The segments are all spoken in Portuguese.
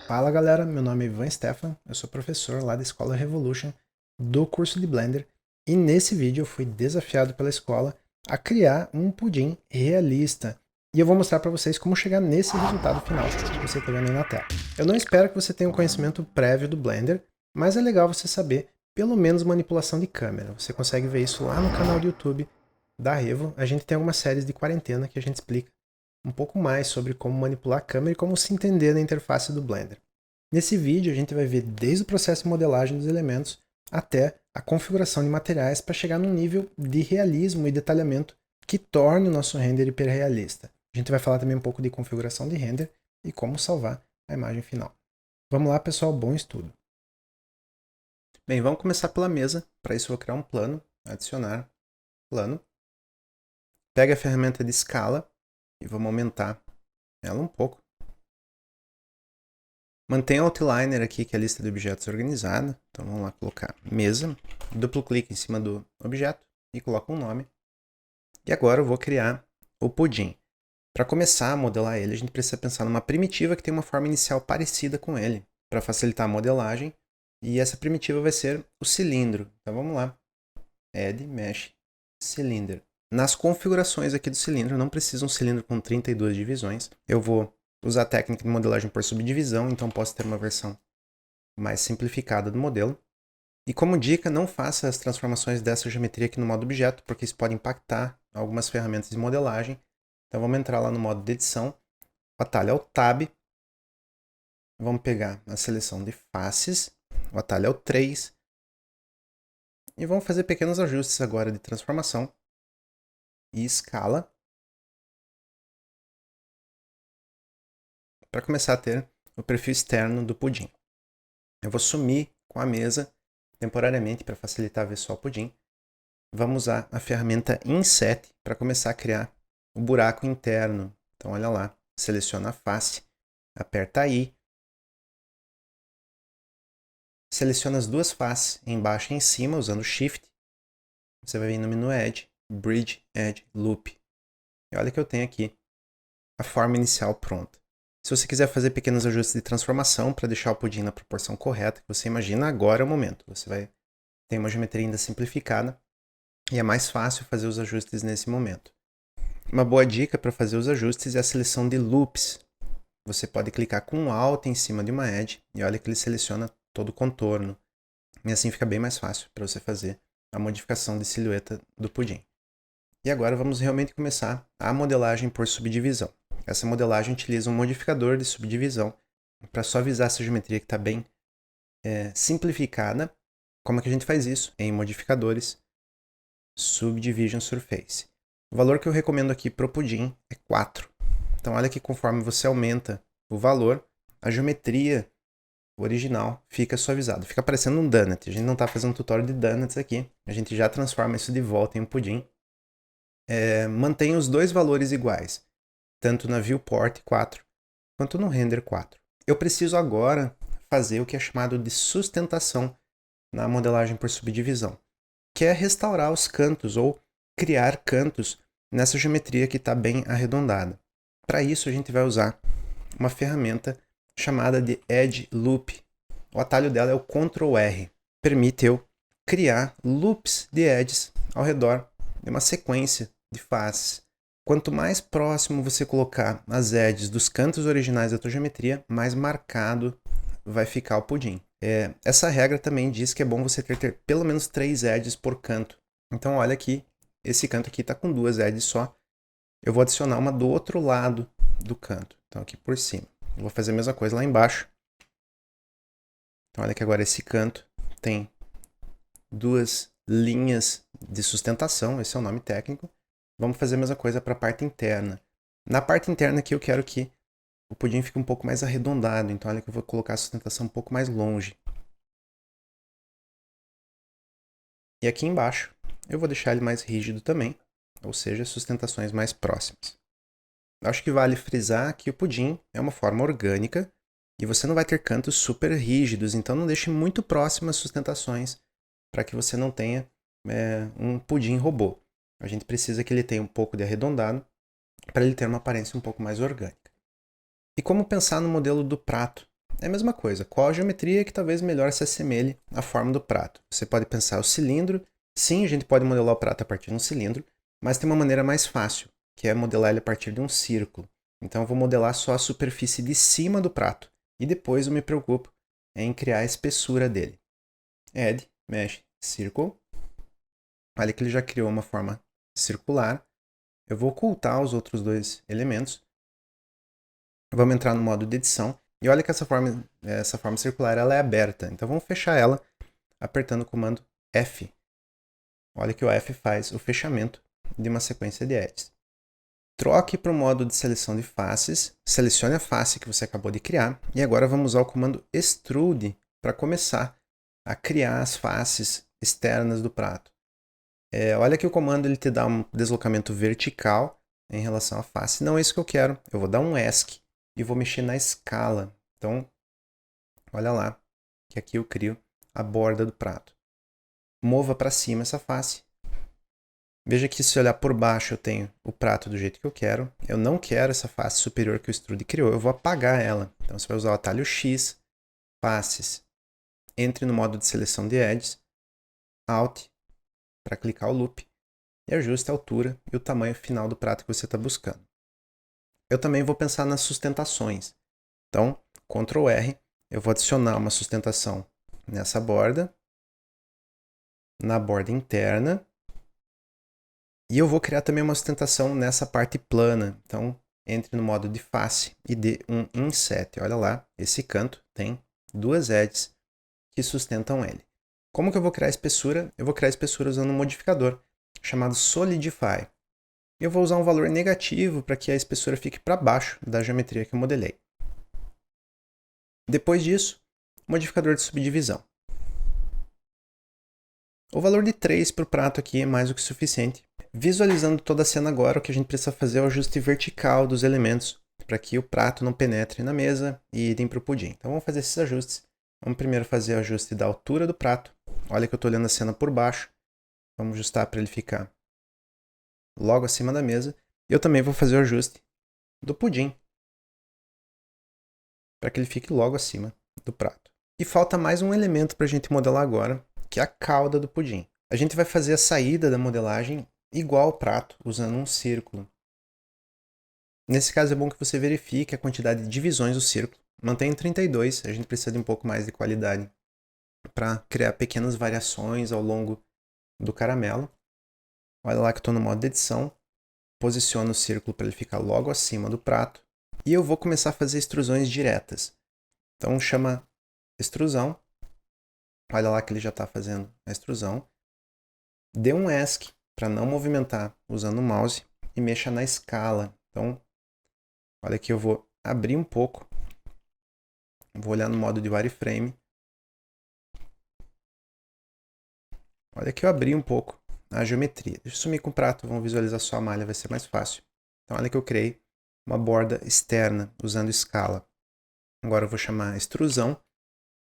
Fala galera, meu nome é Ivan Stefan, eu sou professor lá da Escola Revolution do curso de Blender e nesse vídeo eu fui desafiado pela escola a criar um pudim realista e eu vou mostrar para vocês como chegar nesse resultado final que você está vendo aí na tela. Eu não espero que você tenha um conhecimento prévio do Blender, mas é legal você saber pelo menos manipulação de câmera. Você consegue ver isso lá no canal do YouTube da Revo. A gente tem algumas séries de quarentena que a gente explica um pouco mais sobre como manipular a câmera e como se entender na interface do Blender. Nesse vídeo a gente vai ver desde o processo de modelagem dos elementos até a configuração de materiais para chegar num nível de realismo e detalhamento que torne o nosso render hiperrealista. A gente vai falar também um pouco de configuração de render e como salvar a imagem final. Vamos lá pessoal, bom estudo! Bem, vamos começar pela mesa. Para isso eu vou criar um plano, adicionar plano. Pega a ferramenta de escala e vamos aumentar ela um pouco. Mantenha o outliner aqui, que é a lista de objetos organizada. Então vamos lá colocar mesa, duplo clique em cima do objeto e coloca um nome. E agora eu vou criar o pudim. Para começar a modelar ele, a gente precisa pensar numa primitiva que tem uma forma inicial parecida com ele, para facilitar a modelagem. E essa primitiva vai ser o cilindro. Então vamos lá, Add Mesh Cylinder. Nas configurações aqui do cilindro, não precisa um cilindro com 32 divisões. Eu vou usar a técnica de modelagem por subdivisão, então posso ter uma versão mais simplificada do modelo. E como dica, não faça as transformações dessa geometria aqui no modo objeto, porque isso pode impactar algumas ferramentas de modelagem. Então vamos entrar lá no modo de edição, o atalho é o Tab, vamos pegar a seleção de faces, o atalho é o 3, e vamos fazer pequenos ajustes agora de transformação e escala, para começar a ter o perfil externo do pudim. Eu vou sumir com a mesa temporariamente para facilitar ver só o pudim. Vamos usar a ferramenta Inset para começar a criar o buraco interno. Então olha lá, seleciona a face, aperta I, seleciona as duas faces embaixo e em cima usando Shift. Você vai vir no menu Edge, Bridge, Edge, Loop. E olha que eu tenho aqui a forma inicial pronta. Se você quiser fazer pequenos ajustes de transformação para deixar o pudim na proporção correta que você imagina, agora é o momento. Você vai ter uma geometria ainda simplificada e é mais fácil fazer os ajustes nesse momento. Uma boa dica para fazer os ajustes é a seleção de loops. Você pode clicar com um Alt em cima de uma Edge e olha que ele seleciona todo o contorno. E assim fica bem mais fácil para você fazer a modificação de silhueta do pudim. E agora vamos realmente começar a modelagem por subdivisão. Essa modelagem utiliza um modificador de subdivisão para suavizar essa geometria que está bem simplificada. Como é que a gente faz isso? Em modificadores, Subdivision Surface. O valor que eu recomendo aqui para o pudim é 4. Então olha que conforme você aumenta o valor, a geometria original fica suavizada. Fica parecendo um donut. A gente não está fazendo um tutorial de donuts aqui. A gente já transforma isso de volta em um pudim. Mantenha os dois valores iguais, tanto na Viewport 4 quanto no Render 4. Eu preciso agora fazer o que é chamado de sustentação na modelagem por subdivisão, que é restaurar os cantos ou criar cantos nessa geometria que está bem arredondada. Para isso a gente vai usar uma ferramenta chamada de Edge Loop. O atalho dela é o Ctrl R. Permite eu criar loops de edges ao redor de uma sequência de faces. Quanto mais próximo você colocar as edges dos cantos originais da tua geometria, mais marcado vai ficar o pudim. Essa regra também diz que é bom você ter pelo menos 3 edges por canto. Então olha aqui, esse canto aqui está com 2 edges só. Eu vou adicionar uma do outro lado do canto, então aqui por cima. Eu vou fazer a mesma coisa lá embaixo. Então olha que agora esse canto tem 2 linhas de sustentação, esse é o nome técnico. Vamos fazer a mesma coisa para a parte interna. Na parte interna aqui eu quero que o pudim fique um pouco mais arredondado, então olha que eu vou colocar a sustentação um pouco mais longe. E aqui embaixo eu vou deixar ele mais rígido também, ou seja, sustentações mais próximas. Eu acho que vale frisar que o pudim é uma forma orgânica e você não vai ter cantos super rígidos, então não deixe muito próximas sustentações para que você não tenha um pudim robô. A gente precisa que ele tenha um pouco de arredondado para ele ter uma aparência um pouco mais orgânica. E como pensar no modelo do prato? É a mesma coisa. Qual a geometria que talvez melhor se assemelhe à forma do prato? Você pode pensar o cilindro. Sim, a gente pode modelar o prato a partir de um cilindro, mas tem uma maneira mais fácil, que é modelar ele a partir de um círculo. Então eu vou modelar só a superfície de cima do prato e depois eu me preocupo em criar a espessura dele. Add, Mesh, Circle. Olha que ele já criou uma forma circular. Eu vou ocultar os outros dois elementos. Vamos entrar no modo de edição. E olha que essa forma circular ela é aberta. Então vamos fechar ela apertando o comando F. Olha que o F faz o fechamento de uma sequência de edges. Troque para o modo de seleção de faces. Selecione a face que você acabou de criar. E agora vamos usar o comando Extrude para começar a criar as faces externas do prato. Olha que o comando ele te dá um deslocamento vertical em relação à face. Não é isso que eu quero. Eu vou dar um ESC e vou mexer na escala. Então, olha lá, que aqui eu crio a borda do prato. Mova para cima essa face. Veja que se olhar por baixo eu tenho o prato do jeito que eu quero. Eu não quero essa face superior que o Extrude criou, eu vou apagar ela. Então você vai usar o atalho X, faces, entre no modo de seleção de edges, Alt, para clicar o loop, e ajuste a altura e o tamanho final do prato que você está buscando. Eu também vou pensar nas sustentações. Então, Ctrl R, eu vou adicionar uma sustentação nessa borda, na borda interna, e eu vou criar também uma sustentação nessa parte plana. Então, entre no modo de face e dê um inset. Olha lá, esse canto tem duas edges que sustentam ele. Como que eu vou criar a espessura? Eu vou criar a espessura usando um modificador chamado Solidify. Eu vou usar um valor negativo para que a espessura fique para baixo da geometria que eu modelei. Depois disso, modificador de subdivisão. O valor de 3 para o prato aqui é mais do que suficiente. Visualizando toda a cena agora, o que a gente precisa fazer é o ajuste vertical dos elementos para que o prato não penetre na mesa e idem para o pudim. Então vamos fazer esses ajustes. Vamos primeiro fazer o ajuste da altura do prato. Olha que eu estou olhando a cena por baixo. Vamos ajustar para ele ficar logo acima da mesa. E eu também vou fazer o ajuste do pudim para que ele fique logo acima do prato. E falta mais um elemento para a gente modelar agora, que é a cauda do pudim. A gente vai fazer a saída da modelagem igual ao prato, usando um círculo. Nesse caso é bom que você verifique a quantidade de divisões do círculo. Mantenha em 32, a gente precisa de um pouco mais de qualidade para criar pequenas variações ao longo do caramelo. Olha lá que estou no modo de edição. Posiciono o círculo para ele ficar logo acima do prato. E eu vou começar a fazer extrusões diretas. Então chama extrusão. Olha lá que ele já está fazendo a extrusão. Dê um ESC para não movimentar usando o mouse e mexa na escala. Então, olha aqui, eu vou abrir um pouco. Vou olhar no modo de wireframe. Olha que eu abri um pouco a geometria. Deixa eu sumir com o prato, vamos visualizar só a malha, vai ser mais fácil. Então, olha que eu criei uma borda externa usando escala. Agora eu vou chamar extrusão.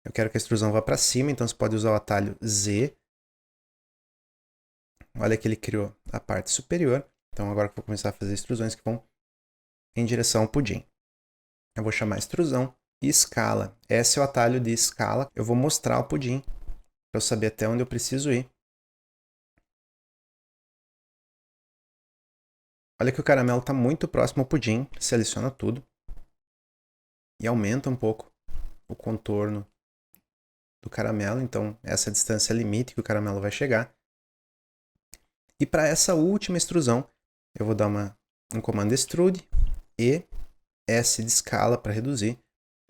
Eu quero que a extrusão vá para cima, então você pode usar o atalho Z. Olha que ele criou a parte superior. Então agora eu vou começar a fazer extrusões que vão em direção ao pudim. Eu vou chamar extrusão e escala. Esse é o atalho de escala. Eu vou mostrar o pudim para eu saber até onde eu preciso ir. Olha que o caramelo está muito próximo ao pudim. Seleciona tudo. E aumenta um pouco o contorno do caramelo. Então essa distância é a limite que o caramelo vai chegar. E para essa última extrusão, eu vou dar um comando extrude e S de escala para reduzir.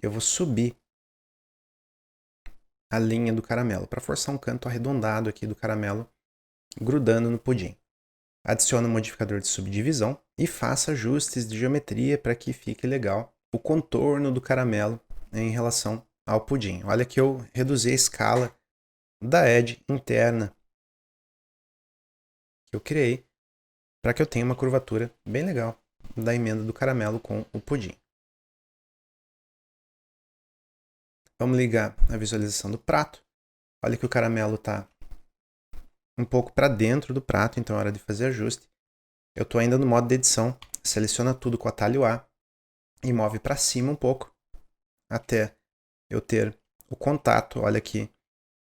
Eu vou subir a linha do caramelo para forçar um canto arredondado aqui do caramelo grudando no pudim. Adicione um modificador de subdivisão e faça ajustes de geometria para que fique legal o contorno do caramelo em relação ao pudim. Olha que eu reduzi a escala da edge interna que eu criei para que eu tenha uma curvatura bem legal da emenda do caramelo com o pudim. Vamos ligar a visualização do prato. Olha que o caramelo está um pouco para dentro do prato, então é hora de fazer ajuste. Eu estou ainda no modo de edição, seleciona tudo com o atalho A e move para cima um pouco até eu ter o contato. Olha aqui,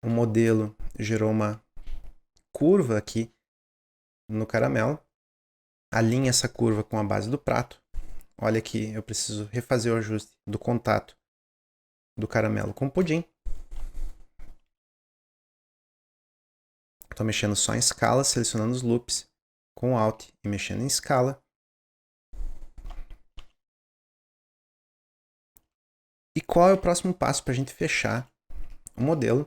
o modelo gerou uma curva aqui no caramelo. Alinha essa curva com a base do prato. Olha aqui, eu preciso refazer o ajuste do contato do caramelo com o pudim. Estou mexendo só em escala, selecionando os loops com Alt e mexendo em escala. E qual é o próximo passo para a gente fechar o modelo?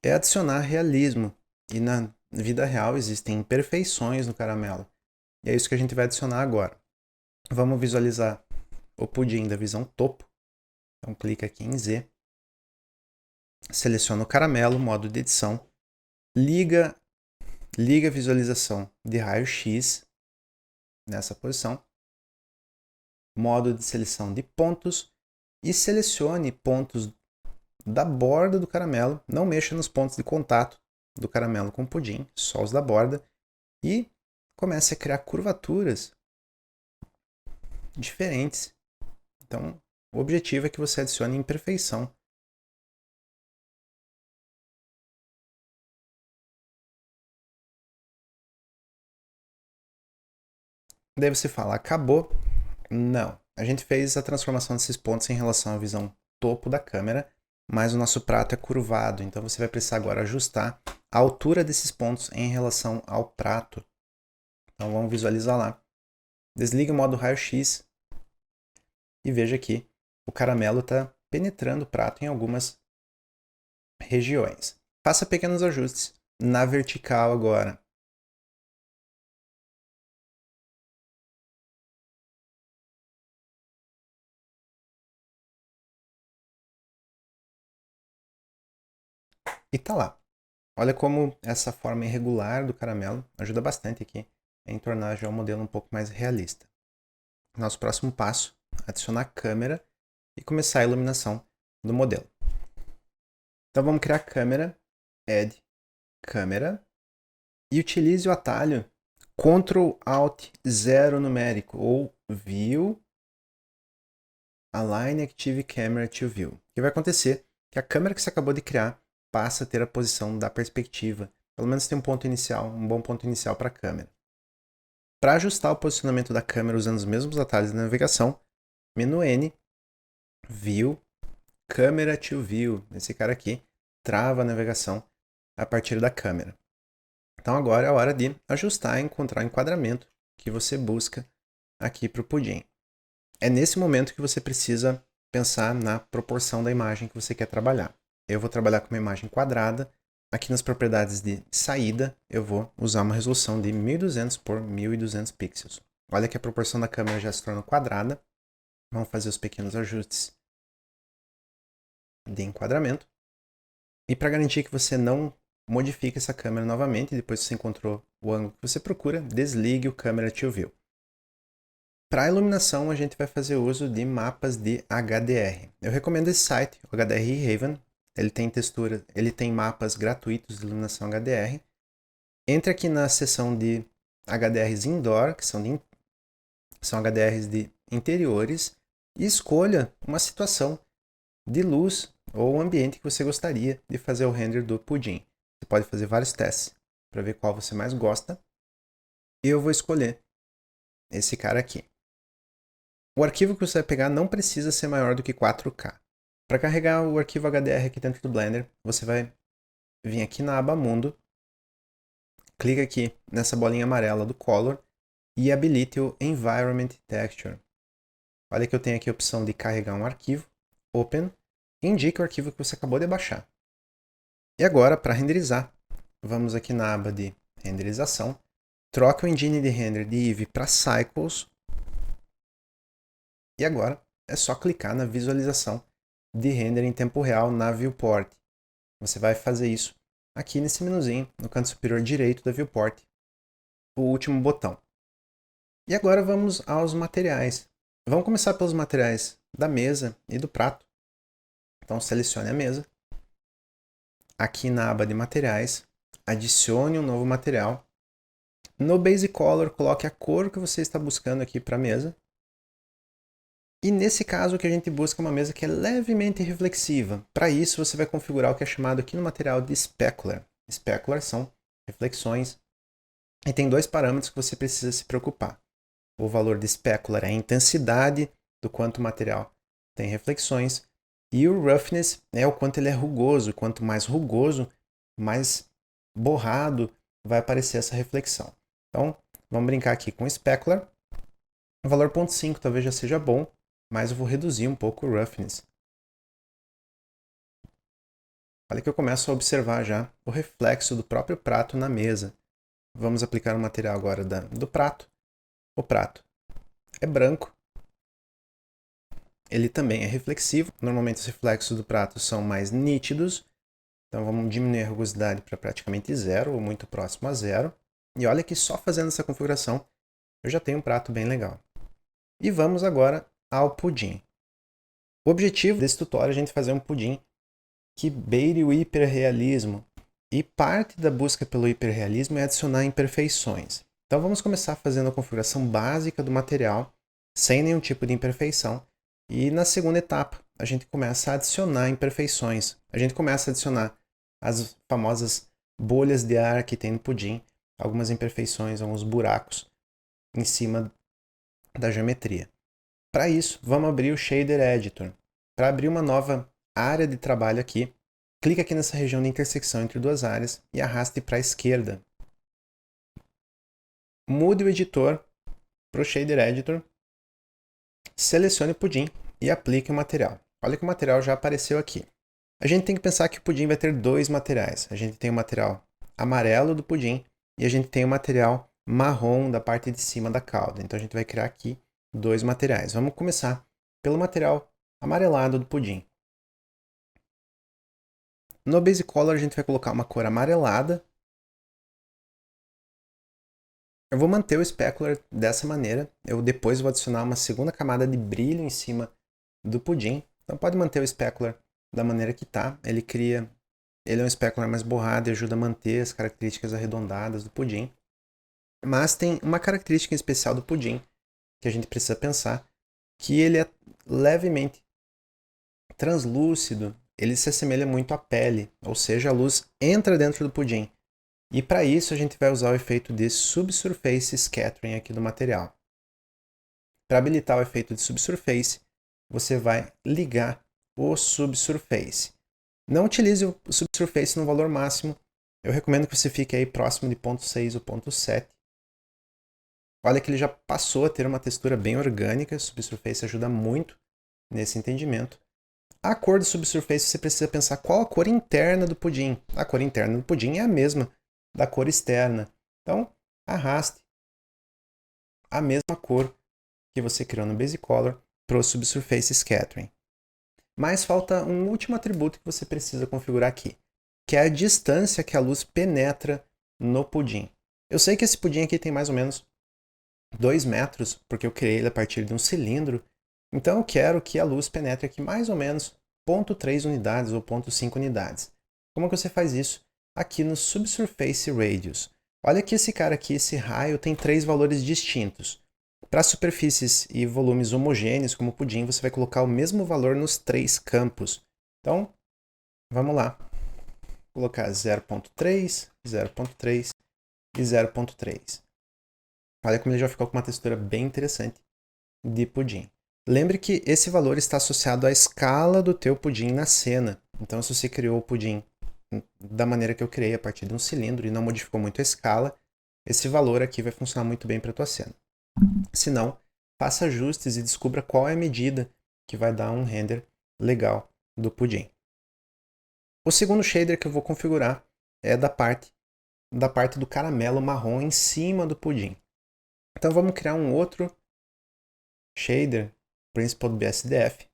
É adicionar realismo. E na vida real existem imperfeições no caramelo. E é isso que a gente vai adicionar agora. Vamos visualizar o pudim da visão topo. Então clica aqui em Z. Seleciona o caramelo, modo de edição. Liga a visualização de raio-x nessa posição. Modo de seleção de pontos. E selecione pontos da borda do caramelo. Não mexa nos pontos de contato do caramelo com o pudim, só os da borda. E comece a criar curvaturas diferentes. Então, o objetivo é que você adicione imperfeição. Daí você fala, acabou? Não. A gente fez a transformação desses pontos em relação à visão topo da câmera, mas o nosso prato é curvado, então você vai precisar agora ajustar a altura desses pontos em relação ao prato. Então vamos visualizar lá. Desligue o modo raio-x e veja aqui, o caramelo está penetrando o prato em algumas regiões. Faça pequenos ajustes na vertical agora. E tá lá. Olha como essa forma irregular do caramelo ajuda bastante aqui em tornar já o modelo um pouco mais realista. Nosso próximo passo, adicionar a câmera e começar a iluminação do modelo. Então vamos criar a câmera, Add Câmera, e utilize o atalho Ctrl Alt 0 numérico ou View Align Active Camera to View. O que vai acontecer? Que a câmera que você acabou de criar passa a ter a posição da perspectiva. Pelo menos tem um ponto inicial, um bom ponto inicial para a câmera. Para ajustar o posicionamento da câmera usando os mesmos atalhos de navegação, menu N, View, Camera to View. Esse cara aqui trava a navegação a partir da câmera. Então agora é a hora de ajustar e encontrar o enquadramento que você busca aqui para o pudim. É nesse momento que você precisa pensar na proporção da imagem que você quer trabalhar. Eu vou trabalhar com uma imagem quadrada. Aqui nas propriedades de saída, eu vou usar uma resolução de 1200 por 1200 pixels. Olha que a proporção da câmera já se torna quadrada. Vamos fazer os pequenos ajustes de enquadramento. E para garantir que você não modifique essa câmera novamente, depois que você encontrou o ângulo que você procura, desligue o Camera to View. Para a iluminação, a gente vai fazer uso de mapas de HDR. Eu recomendo esse site, o HDR Haven. Ele tem textura, ele tem mapas gratuitos de iluminação HDR. Entre aqui na seção de HDRs indoor, que são HDRs de interiores, e escolha uma situação de luz ou um ambiente que você gostaria de fazer o render do pudim. Você pode fazer vários testes para ver qual você mais gosta. E eu vou escolher esse cara aqui. O arquivo que você vai pegar não precisa ser maior do que 4K. Para carregar o arquivo HDR aqui dentro do Blender, você vai vir aqui na aba Mundo, clica aqui nessa bolinha amarela do Color e habilite o Environment Texture. Olha que eu tenho aqui a opção de carregar um arquivo, Open, e indica o arquivo que você acabou de baixar. E agora, para renderizar, vamos aqui na aba de renderização, troca o engine de render de Eevee para Cycles, e agora é só clicar na visualização de render em tempo real na Viewport. Você vai fazer isso aqui nesse menuzinho, no canto superior direito da Viewport, o último botão. E agora vamos aos materiais. Vamos começar pelos materiais da mesa e do prato. Então selecione a mesa. Aqui na aba de materiais, adicione um novo material. No Base Color, coloque a cor que você está buscando aqui para a mesa. E nesse caso, o que a gente busca é uma mesa que é levemente reflexiva. Para isso, você vai configurar o que é chamado aqui no material de Specular. Specular são reflexões. E tem dois parâmetros que você precisa se preocupar. O valor de Specular é a intensidade do quanto o material tem reflexões. E o Roughness é o quanto ele é rugoso. Quanto mais rugoso, mais borrado vai aparecer essa reflexão. Então, vamos brincar aqui com o Specular. O valor 0.5 talvez já seja bom, mas eu vou reduzir um pouco o Roughness. Olha que eu começo a observar já o reflexo do próprio prato na mesa. Vamos aplicar o material agora do prato. O prato é branco. Ele também é reflexivo. Normalmente os reflexos do prato são mais nítidos. Então vamos diminuir a rugosidade para praticamente zero, ou muito próximo a zero. E olha que só fazendo essa configuração eu já tenho um prato bem legal. E vamos agora ao pudim. O objetivo desse tutorial é a gente fazer um pudim que beire o hiperrealismo. E parte da busca pelo hiperrealismo é adicionar imperfeições. Então vamos começar fazendo a configuração básica do material, sem nenhum tipo de imperfeição. E na segunda etapa, a gente começa a adicionar imperfeições. A gente começa a adicionar as famosas bolhas de ar que tem no pudim, algumas imperfeições, alguns buracos em cima da geometria. Para isso, vamos abrir o Shader Editor. Para abrir uma nova área de trabalho aqui, clique aqui nessa região de intersecção entre duas áreas e arraste para a esquerda. Mude o editor para o Shader Editor, selecione o pudim e aplique o material. Olha que o material já apareceu aqui. A gente tem que pensar que o pudim vai ter dois materiais. A gente tem o material amarelo do pudim e a gente tem o material marrom da parte de cima da cauda. Então a gente vai criar aqui dois materiais. Vamos começar pelo material amarelado do pudim. No Base Color a gente vai colocar uma cor amarelada. Eu vou manter o Specular dessa maneira. Eu depois vou adicionar uma segunda camada de brilho em cima do pudim. Então pode manter o Specular da maneira que está. Ele é um Specular mais borrado e ajuda a manter as características arredondadas do pudim. Mas tem uma característica especial do pudim que a gente precisa pensar, que ele é levemente translúcido, ele se assemelha muito à pele, ou seja, a luz entra dentro do pudim. E para isso a gente vai usar o efeito de Subsurface Scattering aqui do material. Para habilitar o efeito de Subsurface, você vai ligar o Subsurface. Não utilize o Subsurface no valor máximo, eu recomendo que você fique aí próximo de 0.6 ou 0.7. Olha que ele já passou a ter uma textura bem orgânica, o Subsurface ajuda muito nesse entendimento. A cor do Subsurface você precisa pensar qual a cor interna do pudim. A cor interna do pudim é a mesma da cor externa. Então, arraste a mesma cor que você criou no Base Color para o Subsurface Scattering. Mas falta um último atributo que você precisa configurar aqui, que é a distância que a luz penetra no pudim. Eu sei que esse pudim aqui tem mais ou menos 2 metros, porque eu criei ele a partir de um cilindro. Então eu quero que a luz penetre aqui mais ou menos 0.3 unidades ou 0.5 unidades. Como que você faz isso? Aqui no Subsurface Radius. Olha que esse cara aqui, esse raio, tem 3 valores distintos. Para superfícies e volumes homogêneos, como o pudim, você vai colocar o mesmo valor nos 3 campos. Então, vamos lá. Vou colocar 0.3, 0.3 e 0.3. Olha como ele já ficou com uma textura bem interessante de pudim. Lembre que esse valor está associado à escala do teu pudim na cena. Então, se você criou o pudim da maneira que eu criei, a partir de um cilindro, e não modificou muito a escala, esse valor aqui vai funcionar muito bem para a tua cena. Se não, faça ajustes e descubra qual é a medida que vai dar um render legal do pudim. O segundo shader que eu vou configurar é da parte do caramelo marrom em cima do pudim. Então vamos criar um outro shader, Principled BSDF.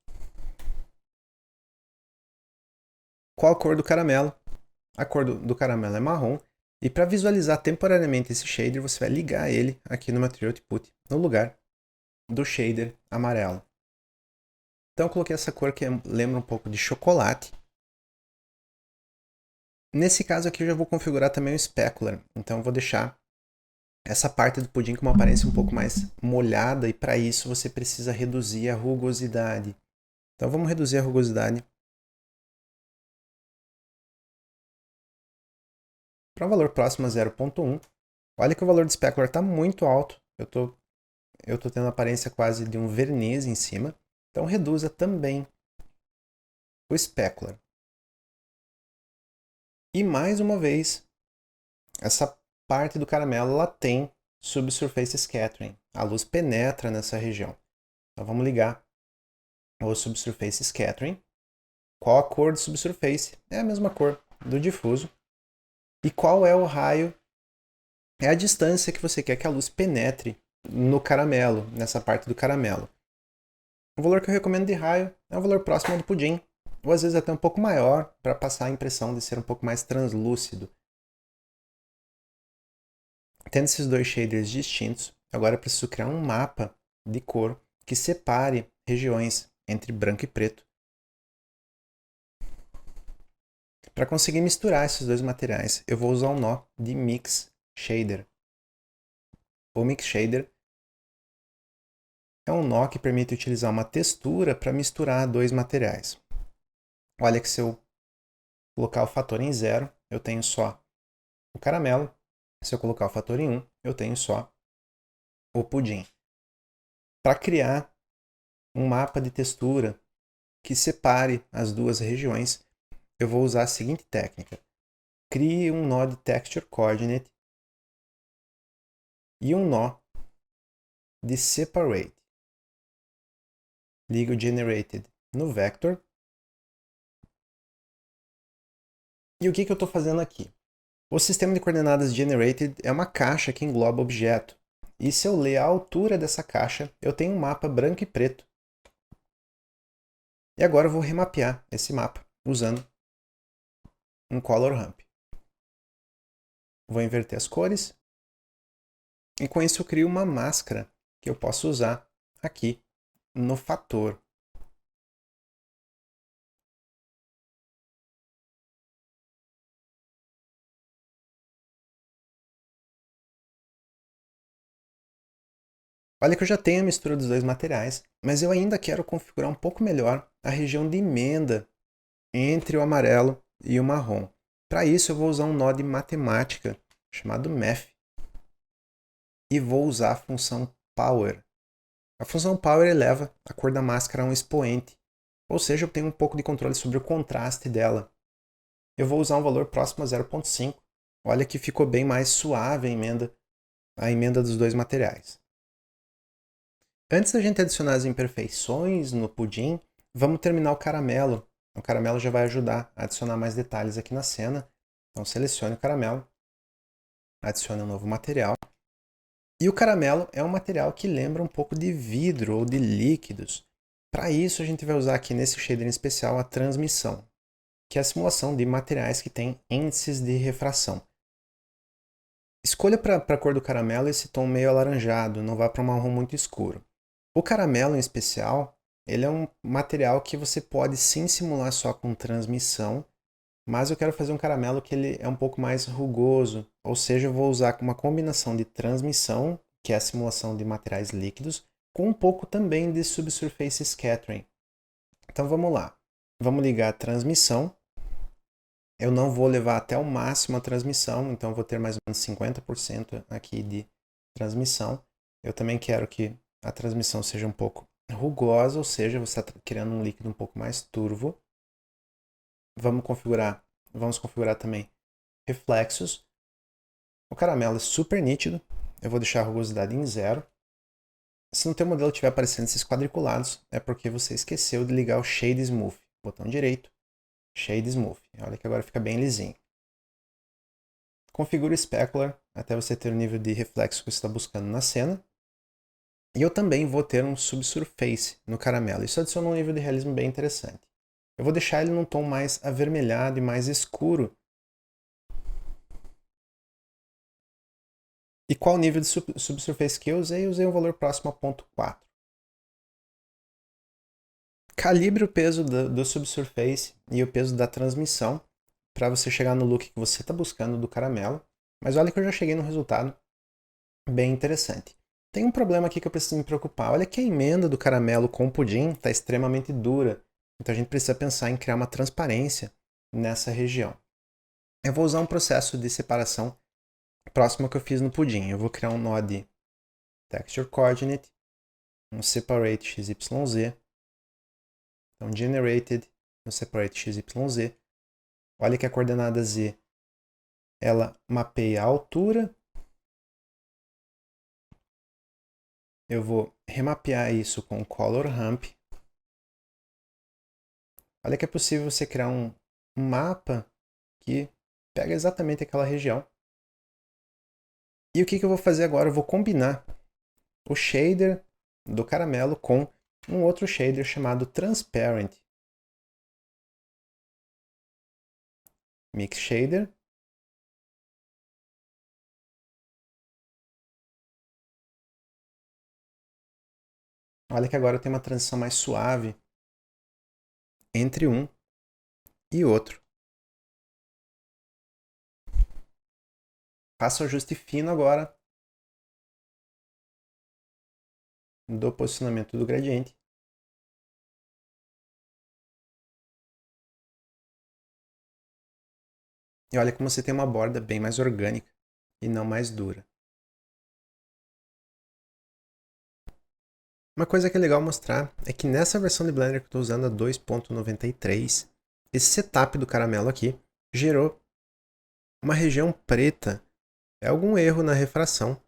Qual a cor do caramelo? A cor do caramelo é marrom. E para visualizar temporariamente esse shader, você vai ligar ele aqui no Material Output, no lugar do shader amarelo. Então eu coloquei essa cor que lembra um pouco de chocolate. Nesse caso aqui eu já vou configurar também o specular, então eu vou deixar essa parte do pudim com uma aparência um pouco mais molhada, e para isso você precisa reduzir a rugosidade. Então vamos reduzir a rugosidade para um valor próximo a 0.1. Olha que o valor do specular está muito alto, eu tô tendo a aparência quase de um verniz em cima, então reduza também o specular. E mais uma vez, essa parte do caramelo ela tem subsurface scattering, a luz penetra nessa região. Então vamos ligar o subsurface scattering. Qual a cor do subsurface? É a mesma cor do difuso. E qual é o raio? É a distância que você quer que a luz penetre no caramelo, nessa parte do caramelo. O valor que eu recomendo de raio é o valor próximo ao do pudim, ou às vezes até um pouco maior, para passar a impressão de ser um pouco mais translúcido. Tendo esses dois shaders distintos, agora eu preciso criar um mapa de cor que separe regiões entre branco e preto, para conseguir misturar esses dois materiais, eu vou usar um nó de Mix Shader. O Mix Shader é um nó que permite utilizar uma textura para misturar dois materiais. Olha que se eu colocar o fator em 0, eu tenho só o caramelo. Se eu colocar o fator em 1, eu tenho só o pudim. Para criar um mapa de textura que separe as duas regiões, eu vou usar a seguinte técnica. Crie um nó de Texture Coordinate e um nó de Separate. Ligo o Generated no Vector. E o que eu estou fazendo aqui? O sistema de coordenadas Generated é uma caixa que engloba objeto. E se eu ler a altura dessa caixa, eu tenho um mapa branco e preto. E agora eu vou remapear esse mapa usando um Color Ramp. Vou inverter as cores. E com isso eu crio uma máscara que eu posso usar aqui no fator. Olha que eu já tenho a mistura dos dois materiais, mas eu ainda quero configurar um pouco melhor a região de emenda entre o amarelo e o marrom. Para isso eu vou usar um nó de matemática chamado Math e vou usar a função Power. A função Power eleva a cor da máscara a um expoente, ou seja, eu tenho um pouco de controle sobre o contraste dela. Eu vou usar um valor próximo a 0.5. Olha que ficou bem mais suave a emenda dos dois materiais. Antes da gente adicionar as imperfeições no pudim, vamos terminar o caramelo. O caramelo já vai ajudar a adicionar mais detalhes aqui na cena. Então selecione o caramelo, adicione um novo material. E o caramelo é um material que lembra um pouco de vidro ou de líquidos. Para isso a gente vai usar aqui nesse shader em especial a transmissão, que é a simulação de materiais que têm índices de refração. Escolha para a cor do caramelo esse tom meio alaranjado, não vá para um marrom muito escuro. O caramelo em especial, ele é um material que você pode sim simular só com transmissão, mas eu quero fazer um caramelo que ele é um pouco mais rugoso, ou seja, eu vou usar uma combinação de transmissão, que é a simulação de materiais líquidos, com um pouco também de subsurface scattering. Então vamos lá. Vamos ligar a transmissão. Eu não vou levar até o máximo a transmissão, então vou ter mais ou menos 50% aqui de transmissão. Eu também quero que a transmissão seja um pouco rugosa, ou seja, você está criando um líquido um pouco mais turvo. Vamos configurar também reflexos. O caramelo é super nítido. Eu vou deixar a rugosidade em 0. Se no teu modelo estiver aparecendo esses quadriculados, é porque você esqueceu de ligar o Shade Smooth. Botão direito, Shade Smooth. Olha que agora fica bem lisinho. Configure o Specular até você ter o nível de reflexo que você está buscando na cena. E eu também vou ter um subsurface no caramelo. Isso adiciona um nível de realismo bem interessante. Eu vou deixar ele num tom mais avermelhado e mais escuro. E qual o nível de subsurface que eu usei? Eu usei um valor próximo a 0.4. Calibre o peso do subsurface e o peso da transmissão para você chegar no look que você está buscando do caramelo. Mas olha que eu já cheguei num resultado bem interessante. Tem um problema aqui que eu preciso me preocupar. Olha que a emenda do caramelo com o pudim está extremamente dura. Então a gente precisa pensar em criar uma transparência nessa região. Eu vou usar um processo de separação próximo ao que eu fiz no pudim. Eu vou criar um nó de Texture Coordinate, um Separate XYZ, então Generated no Separate XYZ. Olha que a coordenada Z, ela mapeia a altura. Eu vou remapear isso com o Color Ramp. Olha que é possível você criar um mapa que pega exatamente aquela região. E o que eu vou fazer agora? Eu vou combinar o shader do caramelo com um outro shader chamado Transparent. Mix Shader. Olha que agora tem uma transição mais suave entre um e outro. Faço o ajuste fino agora do posicionamento do gradiente. E olha como você tem uma borda bem mais orgânica e não mais dura. Uma coisa que é legal mostrar é que nessa versão de Blender que eu estou usando a 2.93, esse setup do caramelo aqui gerou uma região preta. É algum erro na refração.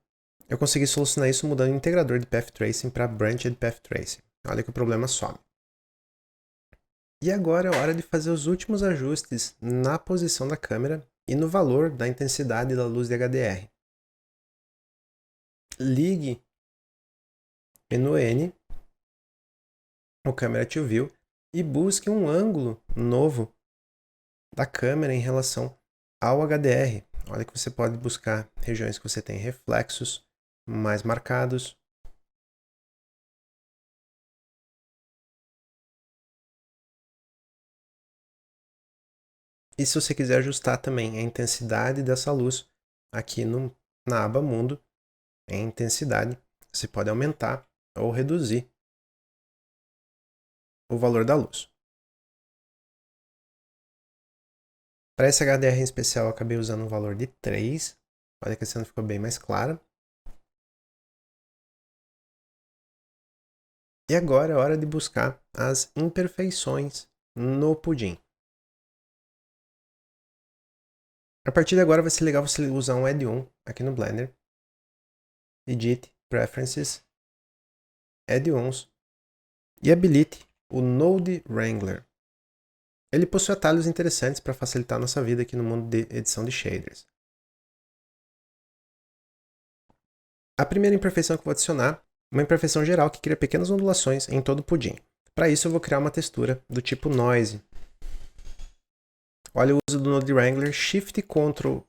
Eu consegui solucionar isso mudando o integrador de Path Tracing para Branched Path Tracing. Olha que o problema some. E agora é hora de fazer os últimos ajustes na posição da câmera e no valor da intensidade da luz de HDR. Ligue menu N, o Camera to View, e busque um ângulo novo da câmera em relação ao HDR. Olha que você pode buscar regiões que você tem reflexos mais marcados. E se você quiser ajustar também a intensidade dessa luz aqui na aba Mundo, em intensidade, você pode aumentar ou reduzir o valor da luz. Para esse HDR em especial, eu acabei usando um valor de 3. Olha que a cena ficou bem mais clara. E agora é hora de buscar as imperfeições no pudim. A partir de agora vai ser legal você usar um Add-on aqui no Blender. Edit, Preferences, Add-ons e habilite o Node Wrangler. Ele possui atalhos interessantes para facilitar a nossa vida aqui no mundo de edição de shaders. A primeira imperfeição que eu vou adicionar é uma imperfeição geral que cria pequenas ondulações em todo o pudim. Para isso eu vou criar uma textura do tipo Noise. Olha o uso do Node Wrangler, Shift Ctrl,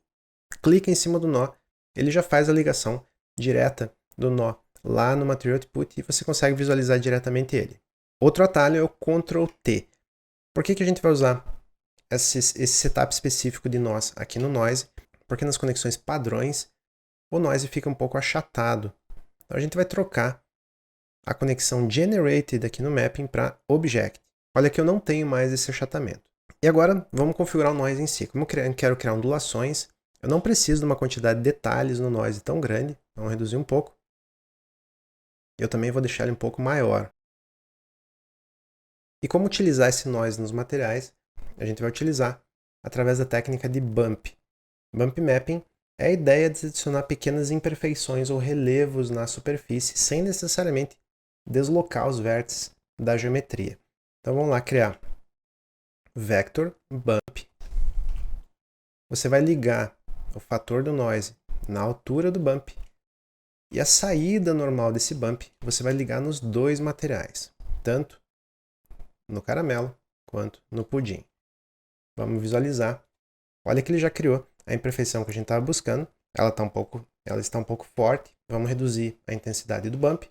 clica em cima do nó, ele já faz a ligação direta do nó lá no Material Output e você consegue visualizar diretamente ele. Outro atalho é o Ctrl T. Por que a gente vai usar esse setup específico de nós aqui no Noise? Porque nas conexões padrões o Noise fica um pouco achatado. Então a gente vai trocar a conexão Generated aqui no Mapping para Object. Olha que eu não tenho mais esse achatamento. E agora vamos configurar o Noise em si. Como eu quero criar ondulações, eu não preciso de uma quantidade de detalhes no Noise tão grande. Vamos reduzir um pouco. Eu também vou deixar ele um pouco maior. E como utilizar esse Noise nos materiais? A gente vai utilizar através da técnica de Bump. Bump Mapping é a ideia de adicionar pequenas imperfeições ou relevos na superfície sem necessariamente deslocar os vértices da geometria. Então vamos lá criar Vector Bump. Você vai ligar o fator do Noise na altura do bump e a saída normal desse bump você vai ligar nos dois materiais, tanto no caramelo quanto no pudim. Vamos visualizar. Olha que ele já criou a imperfeição que a gente estava buscando. Ela está um pouco forte. Vamos reduzir a intensidade do bump.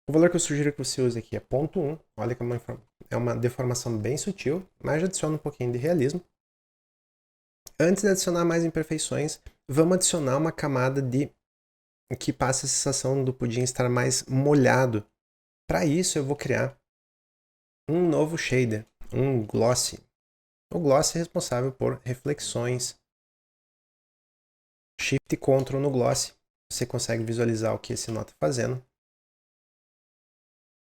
O valor que eu sugiro que você use aqui é 0,1. Olha que é uma deformação bem sutil, mas adiciona um pouquinho de realismo. Antes de adicionar mais imperfeições, vamos adicionar uma camada que passa a sensação do pudim estar mais molhado. Para isso, eu vou criar um novo shader, um gloss. O gloss é responsável por reflexões. Shift e Ctrl no gloss, você consegue visualizar o que esse nó está fazendo.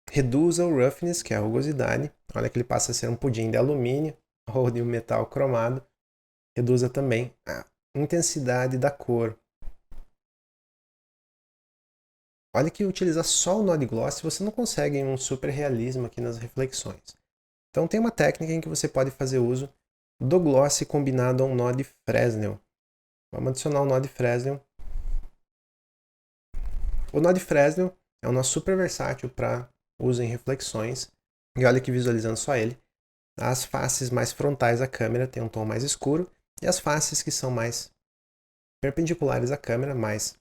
Reduza o roughness, que é a rugosidade. Olha que ele passa a ser um pudim de alumínio ou de um metal cromado. Reduza também a intensidade da cor. Olha que utilizar só o nó de gloss você não consegue um super realismo aqui nas reflexões. Então tem uma técnica em que você pode fazer uso do gloss combinado a um nó de Fresnel. Vamos adicionar um nó de Fresnel. O nó de Fresnel é um nó super versátil para uso em reflexões. E olha que visualizando só ele, as faces mais frontais à câmera têm um tom mais escuro e as faces que são mais perpendiculares à câmera, mais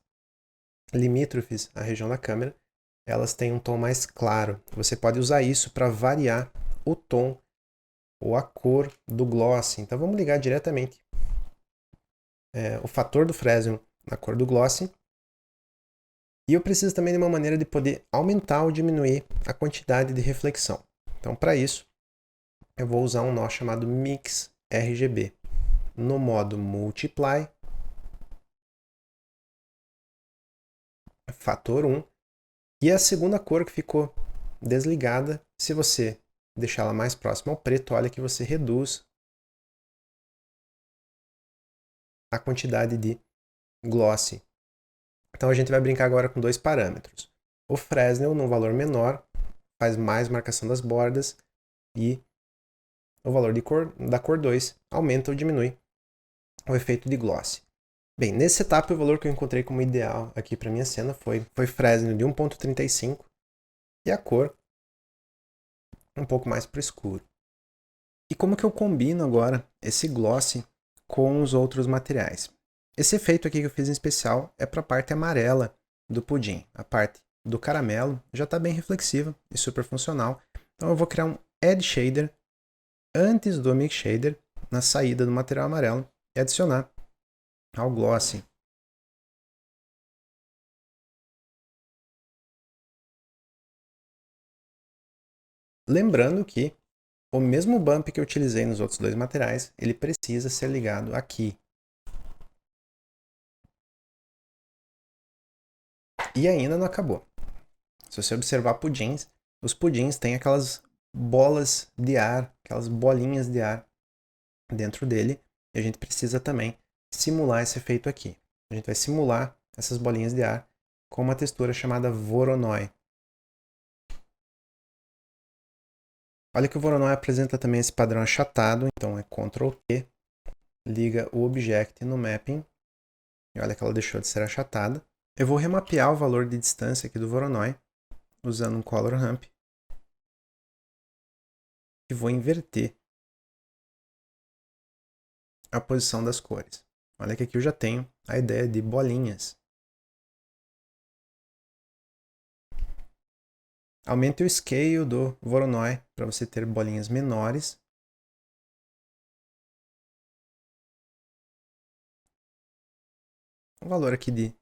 limítrofes à região da câmera, elas têm um tom mais claro. Você pode usar isso para variar o tom ou a cor do gloss. Então vamos ligar diretamente o fator do Fresnel na cor do gloss. E eu preciso também de uma maneira de poder aumentar ou diminuir a quantidade de reflexão. Então para isso, eu vou usar um nó chamado Mix RGB. No modo Multiply, fator 1. E a segunda cor que ficou desligada, se você deixar ela mais próxima ao preto, olha que você reduz a quantidade de gloss. Então a gente vai brincar agora com dois parâmetros. O Fresnel, num valor menor, faz mais marcação das bordas e o valor da cor 2 aumenta ou diminui o efeito de gloss. Bem, nesse setup o valor que eu encontrei como ideal aqui para minha cena foi Fresnel de 1.35 e a cor um pouco mais para o escuro. E como que eu combino agora esse gloss com os outros materiais? Esse efeito aqui que eu fiz em especial é para a parte amarela do pudim. A parte do caramelo já está bem reflexiva e super funcional. Então eu vou criar um Add Shader antes do Mix Shader na saída do material amarelo e adicionar ao gloss. Lembrando que o mesmo bump que eu utilizei nos outros dois materiais, ele precisa ser ligado aqui. E ainda não acabou. Se você observar pudins, os pudins têm aquelas bolas de ar, aquelas bolinhas de ar dentro dele, e a gente precisa também simular esse efeito aqui. A gente vai simular essas bolinhas de ar com uma textura chamada Voronoi. Olha que o Voronoi apresenta também esse padrão achatado, então é Ctrl T, liga o Object no Mapping, e olha que ela deixou de ser achatada. Eu vou remapear o valor de distância aqui do Voronoi, usando um Color Ramp, e vou inverter a posição das cores. Olha que aqui eu já tenho a ideia de bolinhas. Aumente o scale do Voronoi para você ter bolinhas menores. Um valor aqui de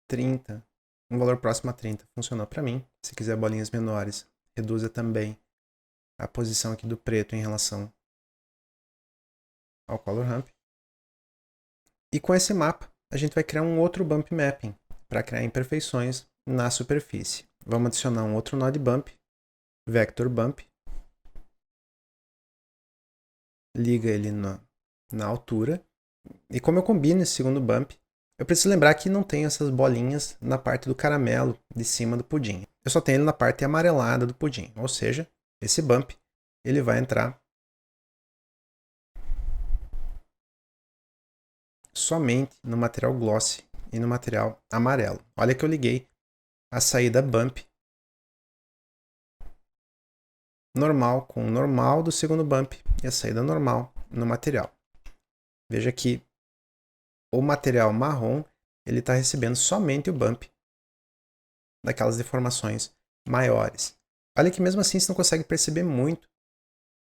30, um valor próximo a 30 funcionou para mim. Se quiser bolinhas menores, reduza também a posição aqui do preto em relação ao Color Ramp. E com esse mapa, a gente vai criar um outro Bump Mapping para criar imperfeições na superfície. Vamos adicionar um outro nó de Bump, Vector Bump. Liga ele na altura. E como eu combino esse segundo Bump, eu preciso lembrar que não tem essas bolinhas na parte do caramelo de cima do pudim. Eu só tenho ele na parte amarelada do pudim. Ou seja, esse Bump ele vai entrar somente no material gloss e no material amarelo. Olha que eu liguei a saída Bump normal com o normal do segundo Bump e a saída normal no material. Veja que o material marrom ele está recebendo somente o Bump daquelas deformações maiores. Olha que mesmo assim você não consegue perceber muito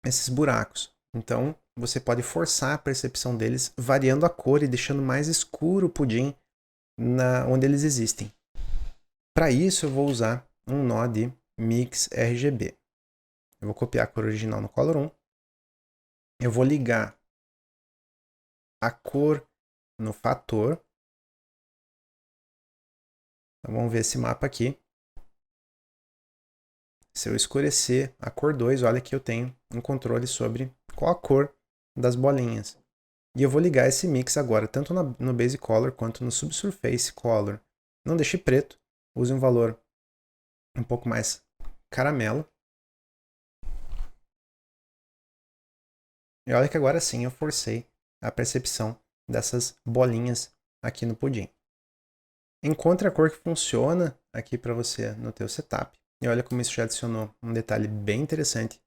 esses buracos. Então você pode forçar a percepção deles variando a cor e deixando mais escuro o pudim onde eles existem. Para isso eu vou usar um nó de Mix RGB. Eu vou copiar a cor original no Color 1. Eu vou ligar a cor no fator. Então vamos ver esse mapa aqui. Se eu escurecer a cor 2, olha que eu tenho um controle sobre qual a cor das bolinhas. E eu vou ligar esse mix agora, tanto no Base Color quanto no Subsurface Color. Não deixe preto, use um valor um pouco mais caramelo. E olha que agora sim eu forcei a percepção dessas bolinhas aqui no pudim. Encontre a cor que funciona aqui para você no teu setup. E olha como isso já adicionou um detalhe bem interessante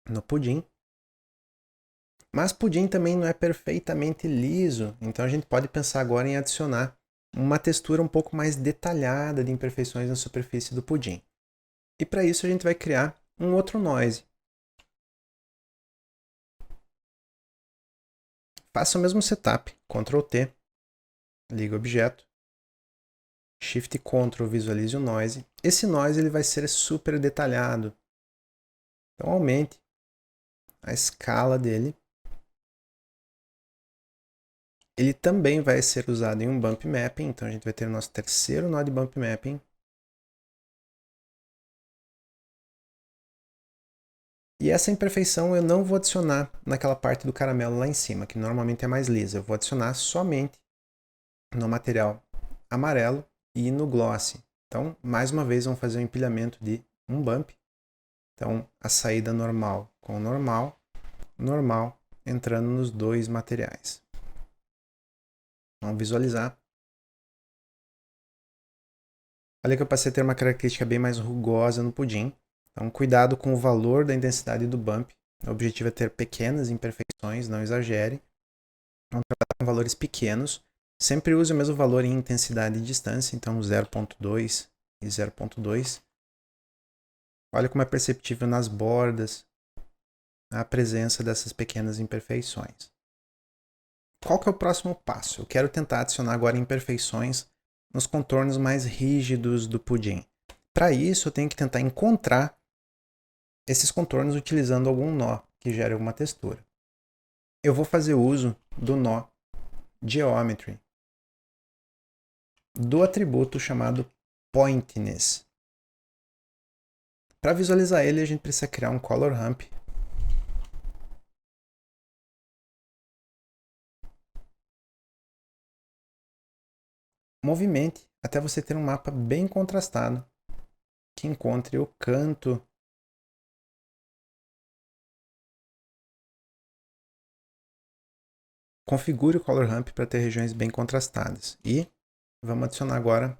no pudim. Mas pudim também não é perfeitamente liso, então a gente pode pensar agora em adicionar uma textura um pouco mais detalhada de imperfeições na superfície do pudim. E para isso a gente vai criar um outro noise. Faça o mesmo setup, Ctrl T, liga o objeto, Shift Ctrl visualize o noise. Esse noise ele vai ser super detalhado. Então aumente a escala dele. Ele também vai ser usado em um bump mapping, então a gente vai ter o nosso terceiro nó de bump mapping. E essa imperfeição eu não vou adicionar naquela parte do caramelo lá em cima, que normalmente é mais lisa. Eu vou adicionar somente no material amarelo e no gloss. Então, mais uma vez, vamos fazer um empilhamento de um bump. Então, a saída normal com normal, normal, entrando nos dois materiais. Vamos visualizar. Olha que eu passei a ter uma característica bem mais rugosa no pudim. Então, cuidado com o valor da intensidade do bump. O objetivo é ter pequenas imperfeições, não exagere. Vamos trabalhar com valores pequenos. Sempre use o mesmo valor em intensidade e distância, então 0.2 e 0.2. Olha como é perceptível nas bordas a presença dessas pequenas imperfeições. Qual que é o próximo passo? Eu quero tentar adicionar agora imperfeições nos contornos mais rígidos do pudim. Para isso, eu tenho que tentar encontrar esses contornos utilizando algum nó que gere alguma textura. Eu vou fazer uso do nó Geometry, do atributo chamado Pointiness. Para visualizar ele, a gente precisa criar um Color Ramp. Movimente até você ter um mapa bem contrastado, que encontre o canto configure o Color Ramp para ter regiões bem contrastadas. E vamos adicionar agora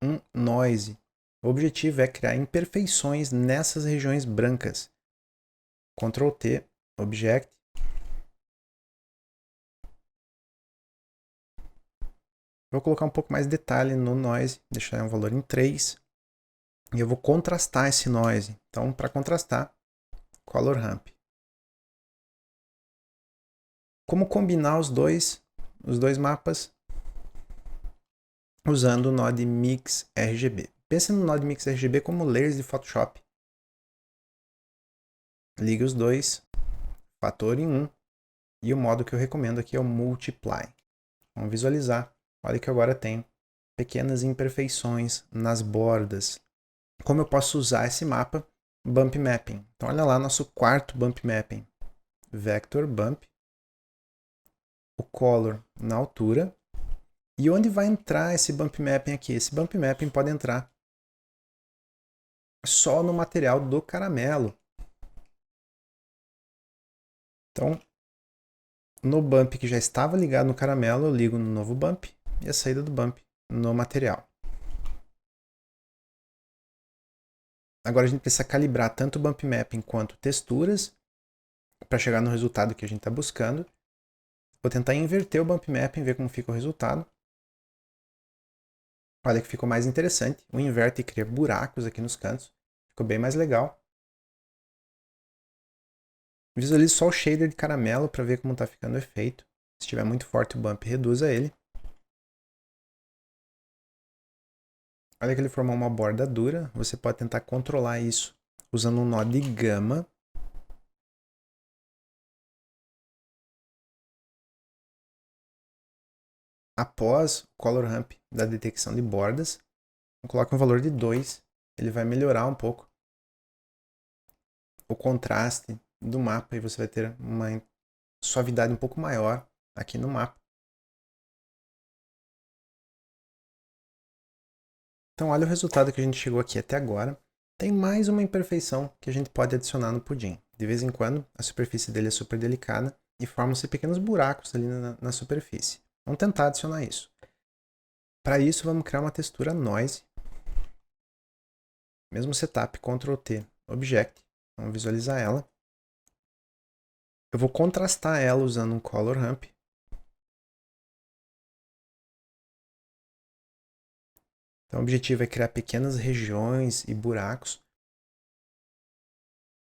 um Noise. O objetivo é criar imperfeições nessas regiões brancas. Ctrl T, Object. Vou colocar um pouco mais de detalhe no Noise, deixar um valor em 3. E eu vou contrastar esse Noise. Então, para contrastar, Color Ramp. Como combinar os dois mapas? Usando o nó de Mix RGB. Pense no nó de Mix RGB como layers de Photoshop. Ligue os dois, fator em 1, e o modo que eu recomendo aqui é o Multiply. Vamos visualizar. Olha que agora tem pequenas imperfeições nas bordas. Como eu posso usar esse mapa? Bump Mapping. Então olha lá nosso quarto Bump Mapping. Vector Bump. O Color na altura. E onde vai entrar esse Bump Mapping aqui? Esse Bump Mapping pode entrar só no material do caramelo. Então, no bump que já estava ligado no caramelo, eu ligo no novo bump e a saída do bump no material. Agora a gente precisa calibrar tanto o bump mapping quanto texturas para chegar no resultado que a gente está buscando. Vou tentar inverter o bump mapping e ver como fica o resultado. Olha que ficou mais interessante. O inverte cria buracos aqui nos cantos. Ficou bem mais legal. Visualize só o shader de caramelo para ver como está ficando o efeito. Se estiver muito forte o bump, reduza ele. Olha que ele formou uma borda dura. Você pode tentar controlar isso usando um nó de gama. Após o color ramp da detecção de bordas, coloque um valor de 2. Ele vai melhorar um pouco o contraste do mapa e você vai ter uma suavidade um pouco maior aqui no mapa. Então olha o resultado que a gente chegou aqui até agora. Tem mais uma imperfeição que a gente pode adicionar no pudim. De vez em quando a superfície dele é super delicada e formam-se pequenos buracos ali na superfície. Vamos tentar adicionar isso. Para isso vamos criar uma textura noise. Mesmo setup, Ctrl T, Object. Vamos visualizar ela. Eu vou contrastar ela usando um color ramp. Então o objetivo é criar pequenas regiões e buracos.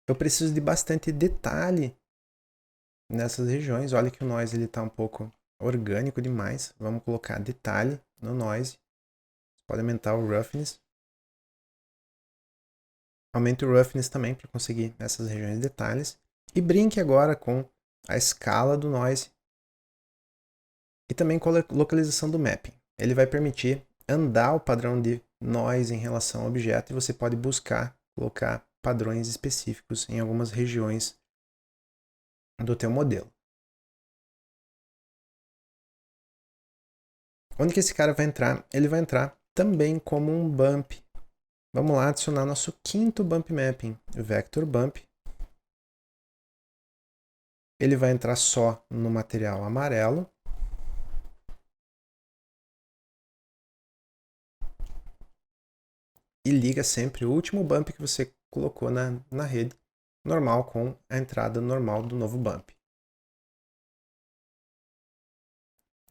Eu preciso de bastante detalhe nessas regiões. Olha que o noise está um pouco orgânico demais. Vamos colocar detalhe no noise. Você pode aumentar o roughness. Aumente o roughness também para conseguir essas regiões de detalhes. E brinque agora com a escala do noise. E também com a localização do mapping. Ele vai permitir andar o padrão de noise em relação ao objeto e você pode buscar, colocar padrões específicos em algumas regiões do teu modelo. Onde que esse cara vai entrar? Ele vai entrar também como um bump. Vamos lá adicionar nosso quinto bump mapping, Vector Bump. Ele vai entrar só no material amarelo. E liga sempre o último bump que você colocou na rede normal com a entrada normal do novo bump.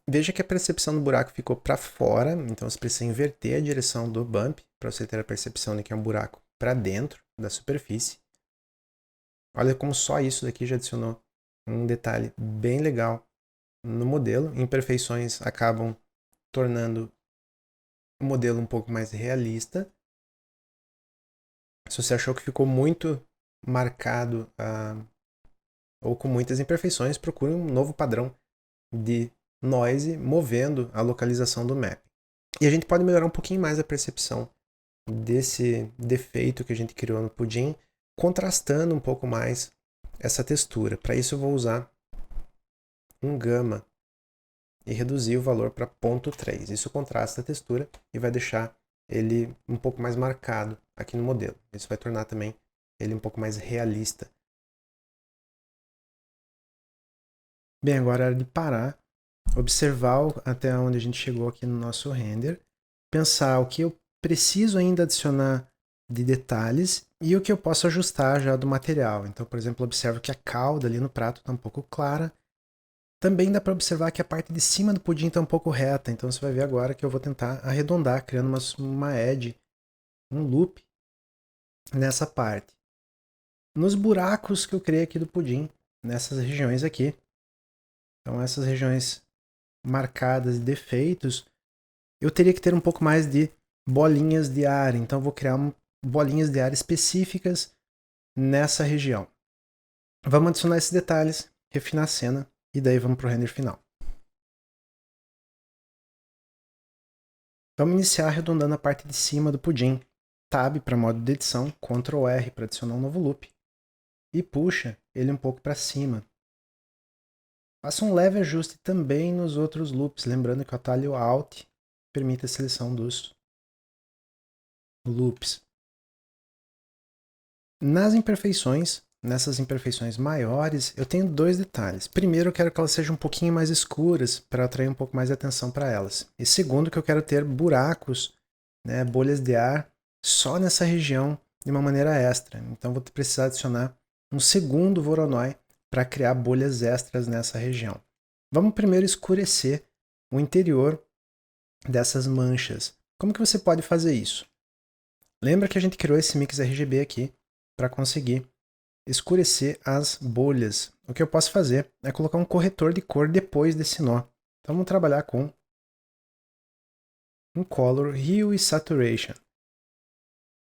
Veja que a percepção do buraco ficou para fora, então você precisa inverter a direção do bump para você ter a percepção de que é um buraco para dentro da superfície. Olha como só isso daqui já adicionou um detalhe bem legal no modelo. Imperfeições acabam tornando o modelo um pouco mais realista. Se você achou que ficou muito marcado ou com muitas imperfeições, procure um novo padrão de noise movendo a localização do map. E a gente pode melhorar um pouquinho mais a percepção desse defeito que a gente criou no pudim, contrastando um pouco mais essa textura. Para isso eu vou usar um gama e reduzir o valor para 0.3. Isso contrasta a textura e vai deixar ele um pouco mais marcado aqui no modelo. Isso vai tornar também ele um pouco mais realista. Bem, agora é hora de parar, observar até onde a gente chegou aqui no nosso render, pensar o que eu preciso ainda adicionar de detalhes e o que eu posso ajustar já do material. Então, por exemplo, observo que a calda ali no prato está um pouco clara. Também dá para observar que a parte de cima do pudim está um pouco reta, então você vai ver agora que eu vou tentar arredondar, criando uma edge, um loop nessa parte. Nos buracos que eu criei aqui do pudim, nessas regiões aqui, então essas regiões marcadas de defeitos, eu teria que ter um pouco mais de bolinhas de ar, então vou criar bolinhas de ar específicas nessa região. Vamos adicionar esses detalhes, refinar a cena e daí vamos para o render final. Vamos iniciar arredondando a parte de cima do pudim. Tab para modo de edição, Ctrl R para adicionar um novo loop. E puxa ele um pouco para cima. Faça um leve ajuste também nos outros loops, lembrando que o atalho Alt permite a seleção dos loops. Nas imperfeições, nessas imperfeições maiores, eu tenho dois detalhes. Primeiro, eu quero que elas sejam um pouquinho mais escuras para atrair um pouco mais de atenção para elas. E segundo, que eu quero ter buracos, né, bolhas de ar, só nessa região de uma maneira extra. Então vou precisar adicionar um segundo Voronoi para criar bolhas extras nessa região. Vamos primeiro escurecer o interior dessas manchas. Como que você pode fazer isso? Lembra que a gente criou esse mix RGB aqui para conseguir escurecer as bolhas. O que eu posso fazer é colocar um corretor de cor depois desse nó. Então vamos trabalhar com um Color, Hue e Saturation.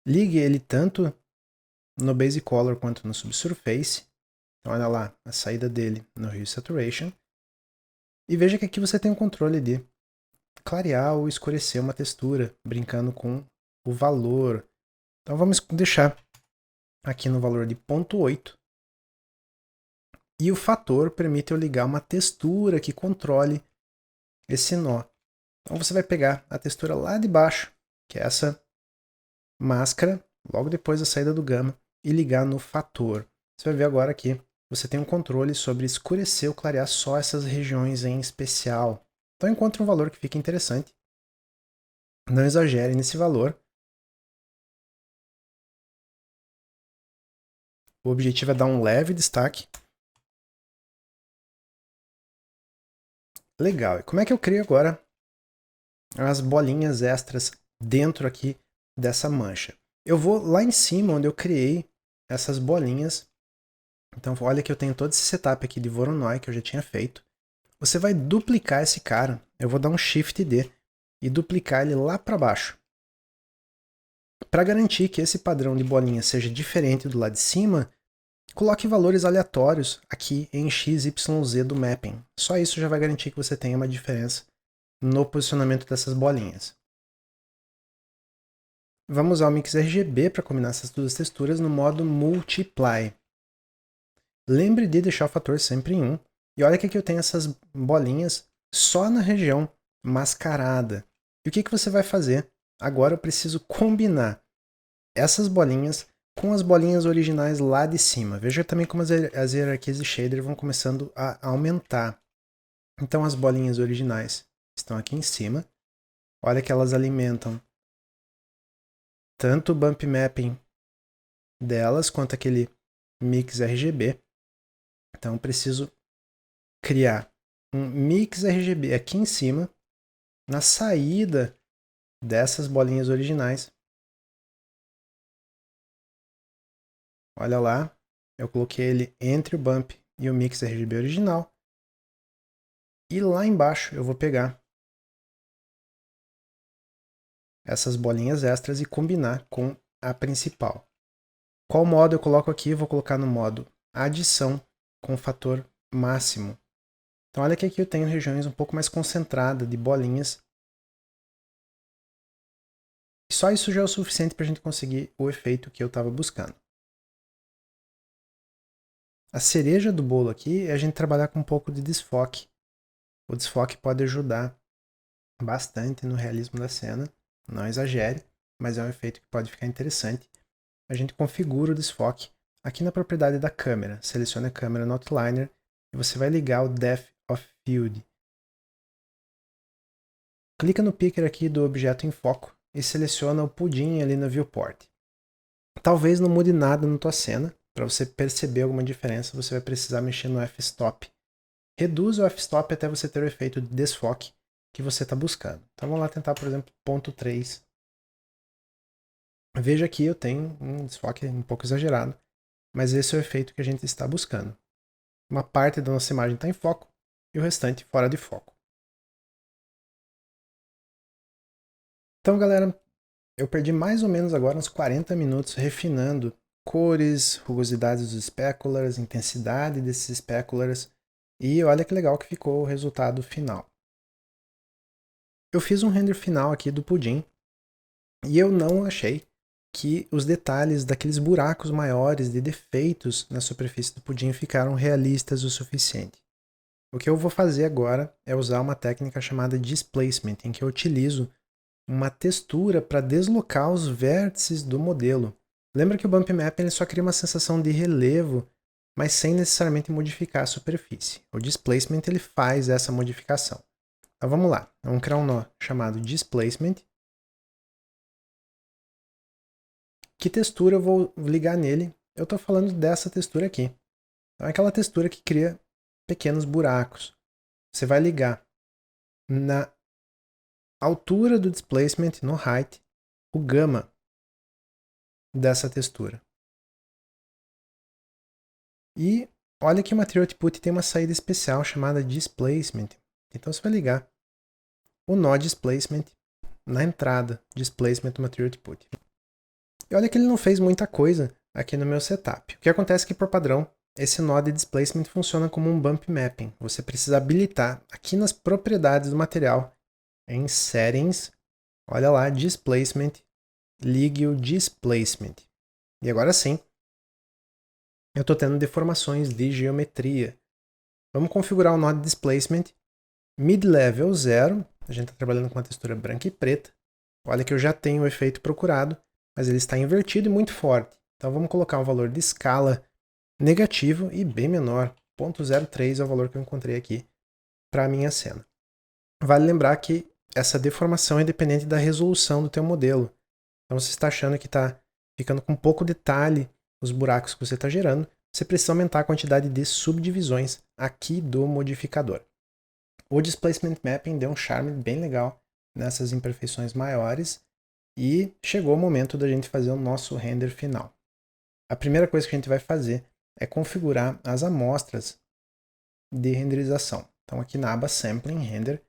Ligue ele tanto no Base Color quanto no Subsurface. Então olha lá a saída dele no Hue e Saturation. E veja que aqui você tem o controle de clarear ou escurecer uma textura, brincando com o valor. Então vamos deixar aqui no valor de 0,8. E o fator permite eu ligar uma textura que controle esse nó. Então você vai pegar a textura lá de baixo, que é essa máscara, logo depois da saída do gama, e ligar no fator. Você vai ver agora aqui, você tem um controle sobre escurecer ou clarear só essas regiões em especial. Então encontre um valor que fique interessante. Não exagere nesse valor. O objetivo é dar um leve destaque. Legal. E como é que eu crio agora as bolinhas extras dentro aqui dessa mancha? Eu vou lá em cima onde eu criei essas bolinhas. Então olha que eu tenho todo esse setup aqui de Voronoi que eu já tinha feito. Você vai duplicar esse cara. Eu vou dar um Shift D e duplicar ele lá para baixo. Para garantir que esse padrão de bolinha seja diferente do lado de cima, coloque valores aleatórios aqui em x, y, z do mapping. Só isso já vai garantir que você tenha uma diferença no posicionamento dessas bolinhas. Vamos usar o Mix RGB para combinar essas duas texturas no modo Multiply. Lembre de deixar o fator sempre em 1. E olha que aqui eu tenho essas bolinhas só na região mascarada. E o que você vai fazer? Agora eu preciso combinar essas bolinhas com as bolinhas originais lá de cima. Veja também como as hierarquias de shader vão começando a aumentar. Então as bolinhas originais estão aqui em cima. Olha que elas alimentam tanto o bump mapping delas quanto aquele mix RGB. Então eu preciso criar um mix RGB aqui em cima, na saída dessas bolinhas originais. Olha lá, eu coloquei ele entre o bump e o mix RGB original. E lá embaixo eu vou pegar essas bolinhas extras e combinar com a principal. Qual modo eu coloco aqui? Eu vou colocar no modo adição com fator máximo. Então olha que aqui eu tenho regiões um pouco mais concentradas de bolinhas. E só isso já é o suficiente para a gente conseguir o efeito que eu estava buscando. A cereja do bolo aqui é a gente trabalhar com um pouco de desfoque. O desfoque pode ajudar bastante no realismo da cena. Não exagere, mas é um efeito que pode ficar interessante. A gente configura o desfoque aqui na propriedade da câmera. Selecione a câmera no outliner e você vai ligar o Depth of Field. Clica no picker aqui do objeto em foco e seleciona o pudim ali na viewport. Talvez não mude nada na tua cena. Para você perceber alguma diferença, você vai precisar mexer no f-stop. Reduz o f-stop até você ter o efeito de desfoque que você está buscando. Então vamos lá tentar, por exemplo, 0.3. Veja que eu tenho um desfoque um pouco exagerado, mas esse é o efeito que a gente está buscando. Uma parte da nossa imagem está em foco e o restante fora de foco. Então, galera, eu perdi mais ou menos agora uns 40 minutos refinando cores, rugosidades dos speculars, intensidade desses speculars, e olha que legal que ficou o resultado final. Eu fiz um render final aqui do pudim e eu não achei que os detalhes daqueles buracos maiores de defeitos na superfície do pudim ficaram realistas o suficiente. O que eu vou fazer agora é usar uma técnica chamada displacement, em que eu utilizo uma textura para deslocar os vértices do modelo. Lembra que o bump map ele só cria uma sensação de relevo, mas sem necessariamente modificar a superfície. O displacement ele faz essa modificação. Então vamos lá, vamos criar um nó chamado displacement. Que textura eu vou ligar nele? Eu estou falando dessa textura aqui. Então é aquela textura que cria pequenos buracos. Você vai ligar na a altura do displacement no height, o gama dessa textura. E olha que o Material Output tem uma saída especial chamada Displacement. Então você vai ligar o nó Displacement na entrada Displacement do Material Output. E olha que ele não fez muita coisa aqui no meu setup. O que acontece é que, por padrão, esse nó de Displacement funciona como um Bump Mapping. Você precisa habilitar aqui nas propriedades do material, em Settings, olha lá, Displacement, ligue o Displacement. E agora sim, eu estou tendo deformações de geometria. Vamos configurar o nó de Displacement, Mid-Level 0, a gente está trabalhando com uma textura branca e preta. Olha que eu já tenho o efeito procurado, mas ele está invertido e muito forte. Então vamos colocar um valor de escala negativo e bem menor. 0.03 é o valor que eu encontrei aqui para a minha cena. Vale lembrar que essa deformação é dependente da resolução do teu modelo. Então se você está achando que está ficando com pouco detalhe os buracos que você está gerando, você precisa aumentar a quantidade de subdivisões aqui do modificador. O Displacement Mapping deu um charme bem legal nessas imperfeições maiores e chegou o momento da gente fazer o nosso render final. A primeira coisa que a gente vai fazer é configurar as amostras de renderização. Então aqui na aba Sampling Render,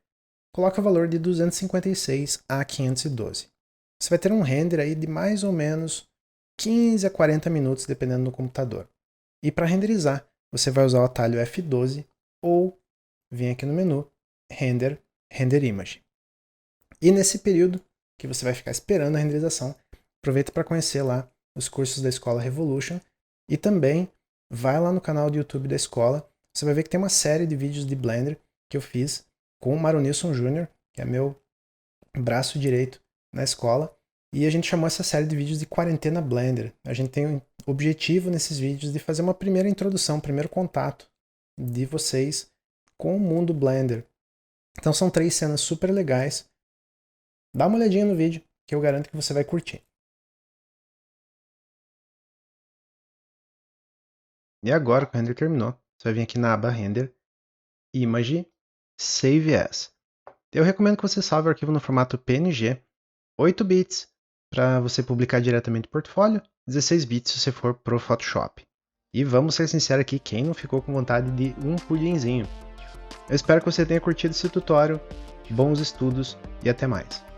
coloca o valor de 256 a 512. Você vai ter um render aí de mais ou menos 15 a 40 minutos, dependendo do computador. E para renderizar, você vai usar o atalho F12 ou vir aqui no menu Render, Render Image. E nesse período que você vai ficar esperando a renderização, aproveita para conhecer lá os cursos da Escola Revolution e também vai lá no canal do YouTube da escola. Você vai ver que tem uma série de vídeos de Blender que eu fiz com o Maronilson Jr., que é meu braço direito na escola. E a gente chamou essa série de vídeos de Quarentena Blender. A gente tem o objetivo nesses vídeos de fazer uma primeira introdução, um primeiro contato de vocês com o mundo Blender. Então são 3 cenas super legais. Dá uma olhadinha no vídeo que eu garanto que você vai curtir. E agora que o render terminou, você vai vir aqui na aba Render, Image, Save As. Eu recomendo que você salve o arquivo no formato PNG, 8 bits para você publicar diretamente no portfólio, 16 bits se você for pro Photoshop. E vamos ser sinceros aqui, quem não ficou com vontade de um pudinzinho? Eu espero que você tenha curtido esse tutorial, bons estudos e até mais.